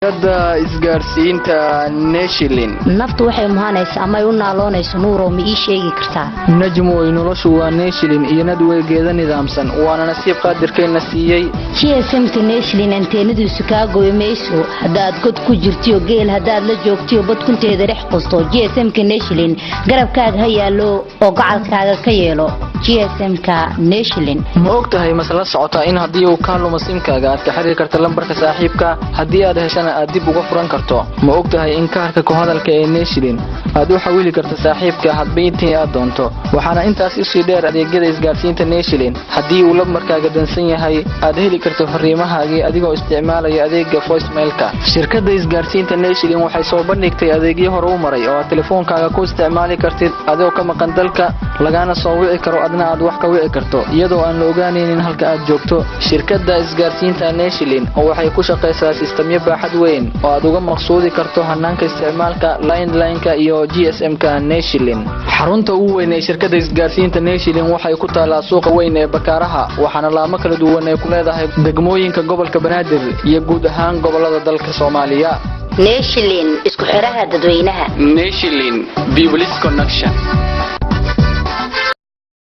هذا إسقارسينتا ناشلين naftu waxay muhaanaysaa ama ay u naaloonayso nuuro ma ii sheegi kartaa نجمو noloshu waa ناشلين iyo nadweegeeda nidaamsan waana nasiib qaadirkayna siiyay GSM-ka National anteenadiisu ka gooymayso hadaad god ku jirto geel hadaad la joogto bad kunteeda dhex qosto GSM-ka National garabkaaga hayaalo oo gacalkaaga ka yeelo GSM-ka National ma ogtahay mas'ala socota in hadii uu ka lumo simkaaga aad ka xiriir karto lambarka saaxiibka hadii aad heshana aad dib uga furan karto ma ogtahay in kaarka ku hadalka ee National aad u xawili karto saaxiibka hadba intii aad doonto waxaana intaas isii dheer adeegyada isgaarsiinta National hadii uu lambarkaaga dansan yahay aad heli karto fariimahaagii adigoo isticmaalaya adeegga voicemail-ka shirkadda isgaarsiinta National waxay soo bandhigtay adeegyo hore u maray oo telefoonkaaga ku isticmaali kartid adoo ka maqan dalka lagana soo wici karo adna aad wax ka wici karto iyadoo aan la ogaanaynin halka aad joogto shirkadda isgaarsiinta National waxay ku shaqeysaa sistemyo baaxad weyn oo aad uga maqsuudi karto hanaanka isticmaalka line-ka iyo GSM-ka National xarunta ugu weyn ee shirkadda isgaarsiinta National waxay ku taalaa suuqa weyn ee Bakaaraha waxaana laamo kala duwan ay ku leedahay degmooyinka gobolka Banaadir iyo guud ahaan gobolada dalka Soomaaliya National isku xiraha dadweynaha National People's Connection